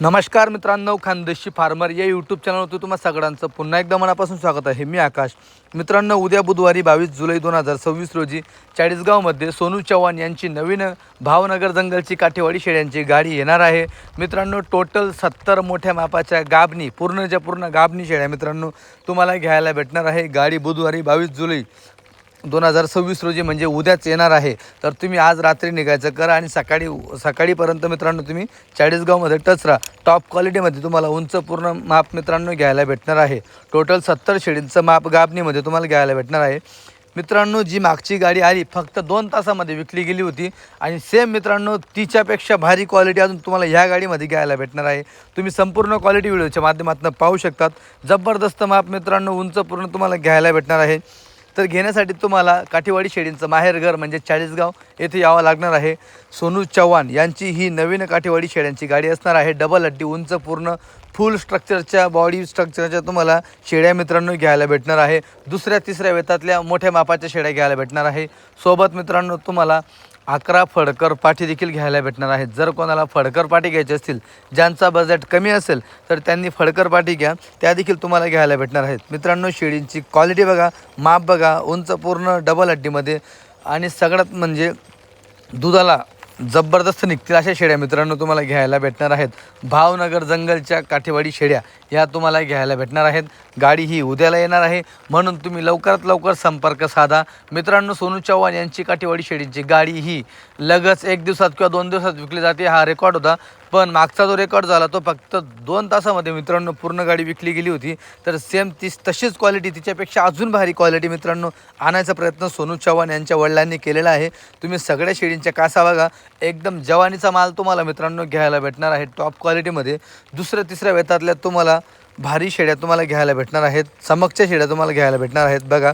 नमस्कार मित्रांनो, खानदेशी फार्मर या यूट्यूब चॅनलवरती तुम्हा सगळ्यांचं पुन्हा एकदा मनापासून स्वागत आहे. मी आकाश. मित्रांनो, उद्या बुधवारी 22 जुलै 2026 रोजी चाळीसगावमध्ये सोनू चव्हाण यांची नवीन भावनगर जंगलची काठेवाडी शेळ्यांची गाडी येणार आहे. मित्रांनो, टोटल 70 मोठ्या मापाच्या गाभणी पूर्ण गाभणी शेळ्या मित्रांनो तुम्हाला घ्यायला भेटणार आहे. गाडी बुधवारी 22 जुलै 2026 रोजी म्हणजे उद्याच येणार आहे. तर तुम्ही आज रात्री निघायचं करा आणि सकाळीपर्यंत मित्रांनो तुम्ही चाळीसगावमध्ये टच राहा. टॉप क्वालिटीमध्ये तुम्हाला उंच पूर्ण माप मित्रांनो घ्यायला भेटणार आहे. टोटल 70 शेळींचं माप गाभणीमध्ये तुम्हाला घ्यायला भेटणार आहे. मित्रांनो, जी मागची गाडी आली फक्त 2 तासामध्ये विकली गेली होती आणि सेम मित्रांनो तिच्यापेक्षा भारी क्वालिटी अजून तुम्हाला ह्या गाडीमध्ये घ्यायला भेटणार आहे. तुम्ही संपूर्ण क्वालिटी व्हिडिओच्या माध्यमातून पाहू शकतात. जबरदस्त माप मित्रांनो उंच पूर्ण तुम्हाला घ्यायला भेटणार आहे. तर घेण्यासाठी तुम्हाला काठीवाडी शेळींचं माहेरघर म्हणजे चाळीसगाव येथे यावं लागणार आहे. सोनू चव्हाण यांची ही नवीन काठीवाडी शेळ्यांची गाडी असणार आहे. डबल हड्डी उंच पूर्ण फुल स्ट्रक्चरच्या बॉडी स्ट्रक्चरच्या तुम्हाला शेळ्या मित्रांनो घ्यायला भेटणार आहे. दुसऱ्या तिसऱ्या वेतातल्या मोठ्या मापाच्या शेळ्या घ्यायला भेटणार आहे. सोबत मित्रांनो तुम्हाला 11 फडकर पाठी देखील घ्यायला भेटणार आहेत. जर कोणाला फडकर पाठी घ्यायची असतील, ज्यांचा बजेट कमी असेल तर त्यांनी फडकर पाठी घ्या, त्या देखील तुम्हाला घ्यायला भेटणार आहेत. मित्रांनो, शेळींची क्वालिटी बघा, माप बघा, उंच पूर्ण डबल हड्डीमध्ये आणि सगळ्यात म्हणजे दुधाला जबरदस्त निघतील अशा शेळ्या मित्रांनो तुम्हाला घ्यायला भेटणार आहेत. भावनगर जंगलच्या काठेवाडी शेळ्या या तुम्हाला घ्यायला भेटणार आहेत. गाडी ही उद्याला येणार आहे, म्हणून तुम्ही लवकरात लवकर संपर्क साधा. मित्रांनो, सोनू चव्हाण यांची काठेवाडी शेळींची गाडी ही लगेच 1 दिवसात किंवा 2 दिवसात विकली जाते. हा रेकॉर्ड होता, पण मागचा जो रेकॉर्ड झाला तो फक्त 2 तासामध्ये मित्रांनो पूर्ण गाडी विकली गेली होती. तर सेम तशीच क्वालिटी, तिच्यापेक्षा अजून भारी क्वालिटी मित्रांनो आणायचा प्रयत्न सोनू चव्हाण यांच्या वडिलांनी केलेला आहे. तुम्ही सगळ्या शेळींच्या कासा बघा, एकदम जवानीचा माल तुम्हाला मित्रांनो घ्यायला भेटणार आहे. टॉप क्वालिटीमध्ये दुसऱ्या तिसऱ्या वेतातल्या तुम्हाला भारी शेळ्या तुम्हाला घ्यायला भेटणार आहेत. चमकच्या शेळ्या तुम्हाला घ्यायला भेटणार आहेत. बघा,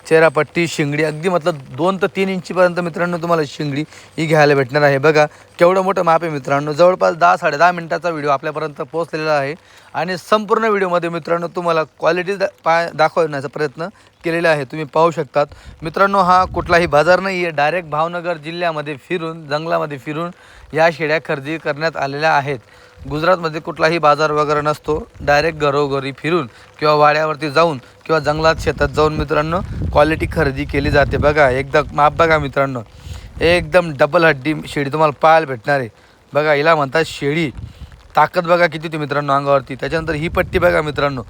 चेहरापट्टी, शिंगडी अगदी मतलब 2 ते 3 इंचीपर्यंत मित्रांनो तुम्हाला शिंगडी ही घ्यायला भेटणार आहे. बघा केवढं मोठं माप आहे मित्रांनो. जवळपास 10-10.5 मिनिटाचा व्हिडिओ आपल्यापर्यंत पोहोचलेला आहे आणि संपूर्ण व्हिडिओमध्ये मित्रांनो तुम्हाला क्वालिटी दाखवण्याचा प्रयत्न केलेला आहे. तुम्ही पाहू शकतात मित्रांनो, हा कुठलाही बाजार नाही आहे. डायरेक्ट भावनगर जिल्ह्यामध्ये फिरून, जंगलामध्ये फिरून या शेळ्या खरेदी करण्यात आलेल्या आहेत. गुजरातमध्ये कुठलाही बाजार वगैरे नसतो. डायरेक्ट घरोघरी फिरून किंवा वाड्यावरती जाऊन किंवा जंगलात शेतात जाऊन मित्रांनो क्वालिटी खरेदी केली जाते. बघा एकदा माप बघा मित्रांनो, एकदम डबल हड्डी शेळी तुम्हाला पाहायला भेटणार आहे. बघा, हिला म्हणतात शेळी. ताकद बघा किती होती मित्रांनो अंगावरती. त्याच्यानंतर ही पट्टी बघा मित्रांनो,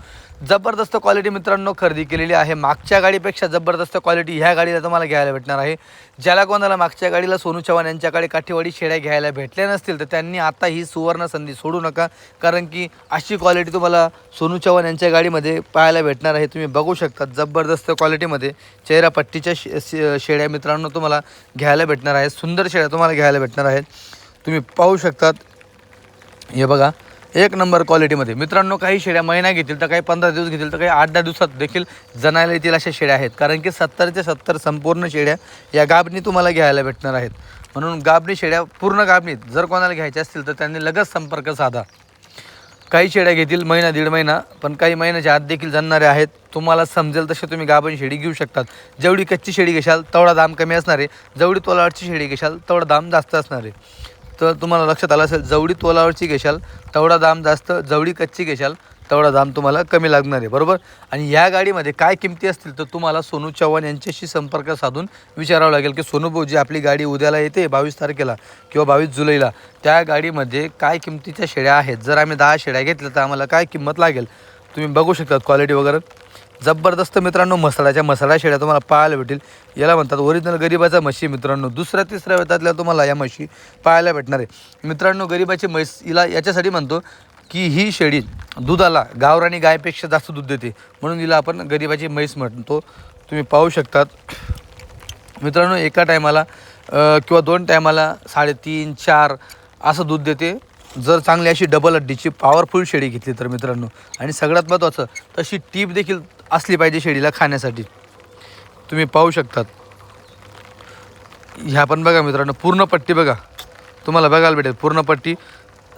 जबरदस्त क्वालिटी मित्रांनो खरेदी केलेली आहे. मागच्या गाडीपेक्षा जबरदस्त क्वालिटी ह्या गाडीला तुम्हाला घ्यायला भेटणार आहे. ज्याला कोणाला मागच्या गाडीला सोनू चव्हाण यांच्याकडे काठीवाडी शेळ्या घ्यायला भेटल्या नसतील तर त्यांनी आता ही सुवर्ण संधी सोडू नका, कारण की अशी क्वालिटी तुम्हाला सोनू चव्हाण यांच्या गाडीमध्ये पाहायला भेटणार आहे. तुम्ही बघू शकता जबरदस्त क्वालिटीमध्ये चेहरापट्टीच्या शेळ्या मित्रांनो तुम्हाला घ्यायला भेटणार आहेत. सुंदर शेळ्या तुम्हाला घ्यायला भेटणार आहेत. तुम्ही पाहू शकतात, हे बघा एक नंबर क्वालिटीमध्ये मित्रांनो. काही शेळ्या महिना घेतील तर काही 15 दिवस घेतील तर काही 8-10 दिवसात देखील जनायला येतील अशा शेळ्या आहेत. कारण की 70च्या 70 संपूर्ण शेळ्या या गाभणी तुम्हाला घ्यायला भेटणार आहेत. म्हणून गाभणी शेळ्या पूर्ण गाभणीत जर कोणाला घ्यायच्या असतील तर त्यांनी लगेच संपर्क साधा. काही शेळ्या घेतील महिना 1.5 महिना, पण काही महिन्याच्या आत देखील जणणारे आहेत. तुम्हाला समजेल तसे तुम्ही गाभण शेळी घेऊ शकतात. जेवढी कच्ची शेळी घेशाल तेवढा दाम कमी असणार आहे. जेवढी तोलावरची शेळी घेशाल तेवढा दाम जास्त असणार आहे. तर तुम्हाला लक्षात आलं असेल, जेवढी तोलावरची घेशाल तेवढा दाम जास्त, जेवढी कच्ची घेशाल तेवढा दाम तुम्हाला कमी लागणार आहे, बरोबर. आणि या गाडीमध्ये काय किमती असतील तर तुम्हाला सोनू चव्हाण यांच्याशी संपर्क साधून विचारावं लागेल की सोनू भाऊ, जी आपली गाडी उद्याला येते 22 तारखेला किंवा 22 जुलैला, त्या गाडीमध्ये काय किमतीच्या शेळ्या आहेत. जर आम्ही 10 शेळ्या घेतल्या तर आम्हाला काय किंमत लागेल. तुम्ही बघू शकतात क्वालिटी वगैरे जबरदस्त मित्रांनो. मसाळा शेळ्या तुम्हाला पाहायला भेटेल. याला म्हणतात ओरिजिनल गरिबाचा म्हशी मित्रांनो. दुसऱ्या तिसऱ्या वेतातल्या तुम्हाला या म्हशी पाहायला भेटणार आहे मित्रांनो. गरिबाची म्हैस हिला याच्यासाठी म्हणतो की ही शेळी दुधाला गावरानी गायपेक्षा जास्त दूध देते, म्हणून हिला आपण गरिबाची म्हैस म्हणतो. तुम्ही पाहू शकतात मित्रांनो, एका टायमाला किंवा 2 टायमाला 3.5-4 असं दूध देते, जर चांगली अशी डबल हड्डीची पॉवरफुल शेळी घेतली तर मित्रांनो. आणि सगळ्यात महत्त्वाचं, तशी टीप देखील असली पाहिजे शेळीला खाण्यासाठी. तुम्ही पाहू शकतात. ह्या पण बघा मित्रांनो, पूर्ण पट्टी बघा तुम्हाला बघायला भेटेल. पूर्ण पट्टी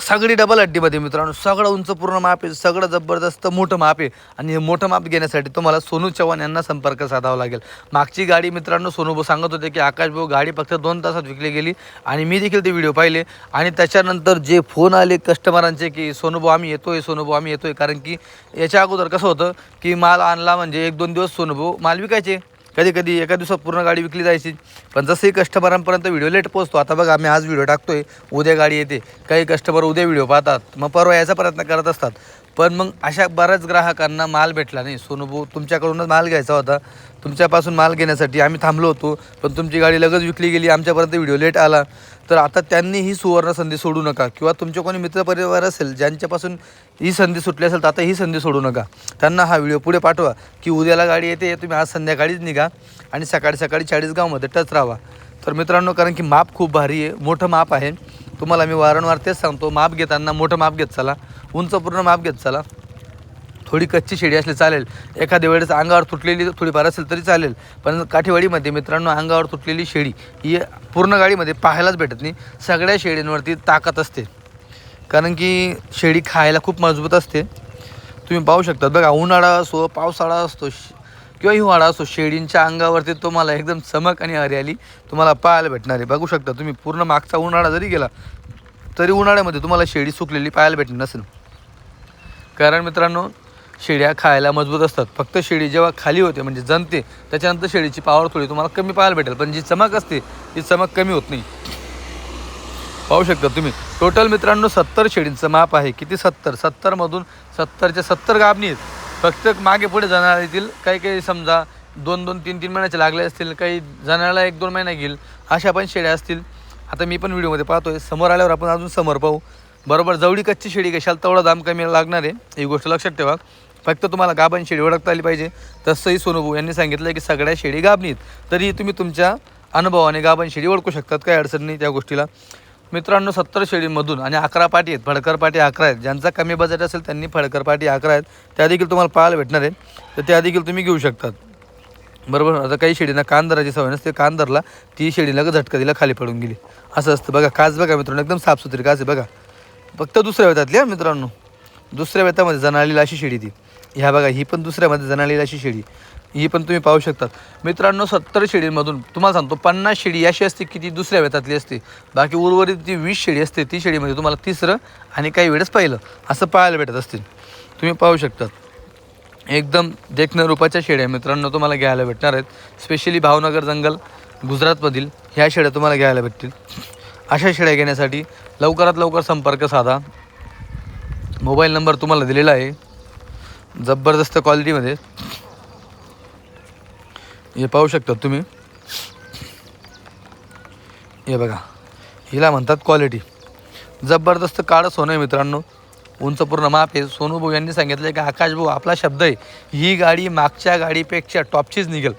सगळी डबल हड्डीमध्ये मित्रांनो, सगळं उंच पूर्ण माप आहे, सगळं जबरदस्त मोठं माप आहे. आणि हे मोठं माप घेण्यासाठी तुम्हाला सोनू चव्हाण यांना संपर्क साधावा लागेल. मागची गाडी मित्रांनो सोनूभाऊ सांगत होते की आकाश भाऊ गाडी फक्त 2 तासात विकली गेली, आणि मी देखील ते व्हिडिओ पाहिले. आणि त्याच्यानंतर जे फोन आले कस्टमरांचे की सोनूभाऊ आम्ही येतोय, सोनूभाऊ आम्ही येतोय. कारण की याच्या अगोदर कसं होतं की माल आणला म्हणजे 1-2 दिवस सोनूभाऊ माल विकायचे, कधी कधी एका दिवसात पूर्ण गाडी विकली जायची. पण जसंही कस्टमरांपर्यंत व्हिडिओ लेट पोहोचतो, आता बघा आम्ही आज व्हिडिओ टाकतोय, उद्या गाडी येते, काही कस्टमर उद्या व्हिडिओ पाहतात, मग परवा यायचा प्रयत्न करत असतात. पण मग अशा बऱ्याच ग्राहकांना माल भेटला नाही. सोनूभाऊ तुमच्याकडूनच माल घ्यायचा होता, तुमच्यापासून माल घेण्यासाठी आम्ही थांबलो होतो, पण तुमची गाडी लगेच विकली गेली, आमच्यापर्यंत व्हिडिओ लेट आला. तर आता त्यांनी ही सुवर्ण संधी सोडू नका, किंवा तुमचे कोणी मित्रपरिवार असेल ज्यांच्यापासून ही संधी सुटली असेल तर आता ही संधी सोडू नका. त्यांना हा व्हिडिओ पुढे पाठवा की उद्याला गाडी येते, तुम्ही आज संध्याकाळीच निघा आणि सकाळी सकाळी चाळीसगावमध्ये टच राहा. तर मित्रांनो, कारण की माप खूप भारी आहे, मोठं माप आहे. तुम्हाला मी वारंवार तेच सांगतो, माप घेताना मोठं माप घेत चला, उंच पूर्ण माप घेत चला. थोडी कच्ची शेडी असली चालेल, एखाद्या वेळेस अंगावर तुटलेली थोडीफार असेल तरी चालेल, पण काठीवाडीमध्ये मित्रांनो अंगावर तुटलेली शेडी ही पूर्ण गाडीमध्ये पाहायलाच भेटत नाही. सगळ्या शेडींवरती ताकद असते, कारण की शेडी खायला खूप मजबूत असते. तुम्ही पाहू शकता बघा, उन्हाळा असो, पावसाळा असतो किंवा हिवाळा असो, शेडींच्या अंगावरती तुम्हाला एकदम चमक आणि हरियाली तुम्हाला पाहायला भेटणार आहे. बघू शकता तुम्ही, पूर्ण मागचा उन्हाळा जरी गेला तरी उन्हाळ्यामध्ये तुम्हाला शेडी सुकलेली पाहायला भेटणार नसेल. कारण मित्रांनो, शेळ्या खायला मजबूत असतात. फक्त शेळी जेव्हा खाली होते म्हणजे जनते, त्याच्यानंतर शेळीची पावर थोडी तुम्हाला कमी पाहायला भेटेल, पण जी चमक असते ती चमक कमी होत नाही. पाहू शकता तुम्ही, टोटल मित्रांनो 70 शेळींचं माप आहे. किती? 70मधून 70च्या 70 गाभणी आहेत. फक्त मागे पुढे जाणार येतील, काही काही समजा 2-2, 3-3 महिन्याचे लागले असतील, काही जाण्याला 1-2 महिना घेईल, अशा पण शेळ्या असतील. आता मी पण व्हिडिओमध्ये पाहतोय, समोर आल्यावर आपण अजून समोर पाहू. बरोबर, जेवढी कच्ची शेळी घेशाल तेवढा दाम कमी लागणार आहे, ही गोष्ट लक्षात ठेवा. फक्त तुम्हाला गाभण शेळी ओळखता आली पाहिजे. तसंही सोनूभाऊ यांनी सांगितलं की सगळ्या शेळी गाभणीत, तरी तुम्ही तुमच्या अनुभवाने गाभण शेळी ओळखू शकतात, काही अडचण नाही त्या गोष्टीला. मित्रांनो, 70 शेळींमधून आणि 11 पाटी आहेत, फडकर पाटी 11 आहेत. ज्यांचा कमी बजेट असेल त्यांनी फडकर पाटी 11 आहेत, त्या देखील तुम्हाला पाहायला भेटणार आहे, तर त्या देखील तुम्ही घेऊ शकतात. बरोबर, आता काही शेळींना कान धरायची सवय नसते, कान धरला ती शेळी लगेच झटका दिला खाली पडून गेली, असं असतं. बघा काच बघा मित्रांनो, एकदम साफसुथरी काच आहे बघा. फक्त दुसऱ्या वेतातली हा मित्रांनो, दुसऱ्या वेतामध्ये जनाळलेली अशी शेळी ती. ह्या बघा, ही पण दुसऱ्यामध्ये जनाळलेली अशी शेळी, ही पण तुम्ही पाहू शकतात. मित्रांनो, 70 शेळींमधून तुम्हाला सांगतो 50 शेळी अशी असते की ती दुसऱ्या वेतातली असते, बाकी उर्वरित जी 20 शेळी असते ती शेळीमध्ये तुम्हाला तिसरं आणि काही वेळेस पहिलं असं पाहायला भेटत असतील. तुम्ही पाहू शकतात, एकदम देखणं रूपाच्या शेळ्या मित्रांनो तुम्हाला घ्यायला भेटणार आहेत. स्पेशली भावनगर जंगल गुजरातमधील ह्या शेळ्या तुम्हाला घ्यायला भेटतील. अशा शेळ्या घेण्यासाठी लवकरात लवकर संपर्क साधा. मोबाईल नंबर तुम्हाला दिलेला आहे, जबरदस्त क्वालिटीमध्ये हे पाहू शकता तुम्ही. हे बघा, हिला म्हणतात क्वालिटी, जबरदस्त काळं सोनं आहे मित्रांनो, उंच पूर्ण माप आहे. सोनूभाऊ यांनी सांगितलं की आकाश भाऊ आपला शब्द आहे, ही गाडी मागच्या गाडीपेक्षा टॉपचीच निघेल.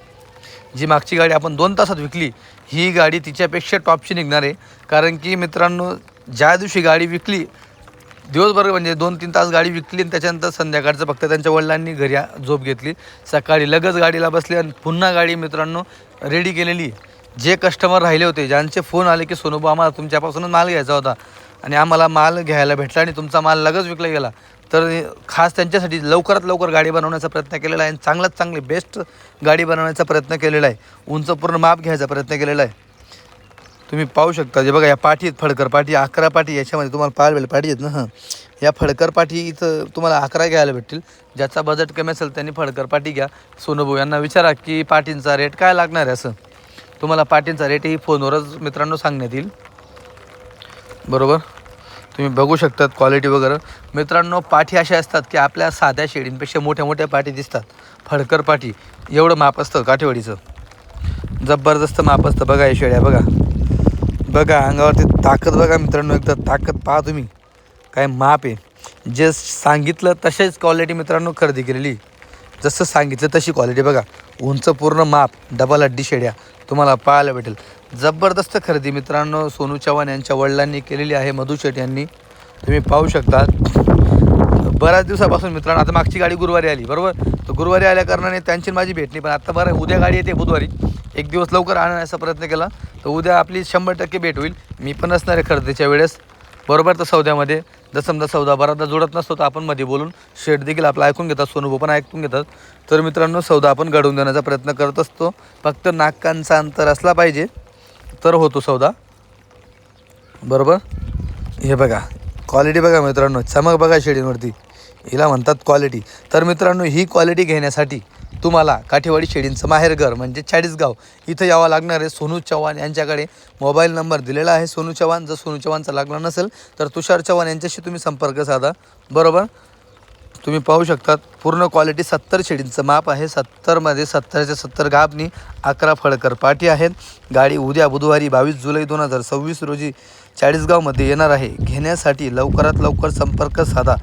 जी मागची गाडी आपण 2 तासात विकली, ही गाडी तिच्यापेक्षा टॉपची निघणार आहे. कारण की मित्रांनो, ज्या दिवशी गाडी विकली, दिवसभर म्हणजे 2-3 तास गाडी विकली आणि त्याच्यानंतर संध्याकाळचं फक्त त्यांच्या वडिलांनी घरी झोप घेतली, सकाळी लगेच गाडीला बसली आणि पुन्हा गाडी मित्रांनो रेडी केलेली. जे कस्टमर राहिले होते, ज्यांचे फोन आले की सोनूभाऊ आम्हाला तुमच्यापासूनच माल घ्यायचा होता आणि आम्हाला माल घ्यायला भेटला आणि तुमचा माल लगेच विकला गेला, तर खास त्यांच्यासाठी लवकरात लवकर गाडी बनवण्याचा प्रयत्न केलेला आहे. चांगल्यात चांगली बेस्ट गाडी बनवण्याचा प्रयत्न केलेला आहे, उंच पूर्ण माप घ्यायचा प्रयत्न केलेला आहे. तुम्ही पाहू शकता, जे बघा या पाठी आहेत, फडकर पाठी 11 पाठी याच्यामध्ये तुम्हाला पाहायला भेटेल. पाठी आहेत ना, हां, या फडकर पाठी इथं तुम्हाला 11 घ्यायला भेटतील. ज्याचा बजेट कमी असेल त्यांनी फडकर पाठी घ्या. सोनूभाऊ यांना विचारा की पाठींचा रेट काय लागणार आहे, असं तुम्हाला पाठींचा रेटही फोनवरच मित्रांनो सांगण्यात येईल. बरोबर, तुम्ही बघू शकतात क्वालिटी वगैरे. मित्रांनो, पाठी अशा असतात की आपल्या साध्या शेळींपेक्षा मोठ्या मोठ्या पाठी दिसतात. फडकर पाठी एवढं माप असतं काठेवाडीचं, जबरदस्त माप असतं. बघा हे शेळ्या बघा, बघा अंगावरती ताकद बघा मित्रांनो, एकदा ताकद पहा तुम्ही, काय माप आहे. जे सांगितलं तसेच क्वालिटी मित्रांनो खरेदी केलेली, जसं सांगितलं तशी क्वालिटी बघा. उंच पूर्ण माप, डबल हड्डी शेळ्या तुम्हाला पाहायला भेटेल. जबरदस्त खरेदी मित्रांनो सोनू चव्हाण यांच्या वडिलांनी केलेली आहे, मधू शेट यांनी. तुम्ही पाहू शकता, बऱ्याच दिवसापासून मित्रांनो, आता मागची गाडी गुरुवारी आली, बरोबर, तर गुरुवारी आल्या कारणाने त्यांची माझी भेट नाही. पण आता बरं, उद्या गाडी येते बुधवारी, एक दिवस लवकर आणण्याचा प्रयत्न केला तर उद्या आपली 100% भेट होईल. मी पण असणार आहे खरेदीच्या वेळेस, बरोबर, तर सौद्यामध्ये जर समजा सौदा बराचदा जुळत नसतो तर आपण मध्ये बोलून शेठ देखील आपलं ऐकून घेतात, सोनूभाऊ पण ऐकून घेतात. तर मित्रांनो सौदा आपण घडवून देण्याचा प्रयत्न करत असतो. फक्त नाकांचा अंतर असला पाहिजे तर होतो सौदा, बरोबर. हे बघा क्वालिटी बघा मित्रांनो, चमक बघा शेळींवरती, हिला म्हणतात क्वालिटी. तर मित्रांनो ही क्वालिटी घेण्यासाठी तुम्हाला काठेवाडी शेळींचं माहेरघर म्हणजे चाळीसगाव इथं यावं लागणार आहे. सोनू चव्हाण यांच्याकडे मोबाईल नंबर दिलेला आहे. सोनू चव्हाण, जर सोनू चव्हाणचा लागला नसेल तर तुषार चव्हाण यांच्याशी तुम्ही संपर्क साधा, बरोबर. तुम्ही पाहू शकतात पूर्ण क्वालिटी 70 शेळींचं माप आहे. 70मध्ये 70च्या 70 गाभणी, 11 फळकर पाठी आहेत. गाडी उद्या बुधवारी 22 जुलै 2026 रोजी चाळीसगावमध्ये येणार आहे. घेण्यासाठी लवकरात लवकर संपर्क साधा.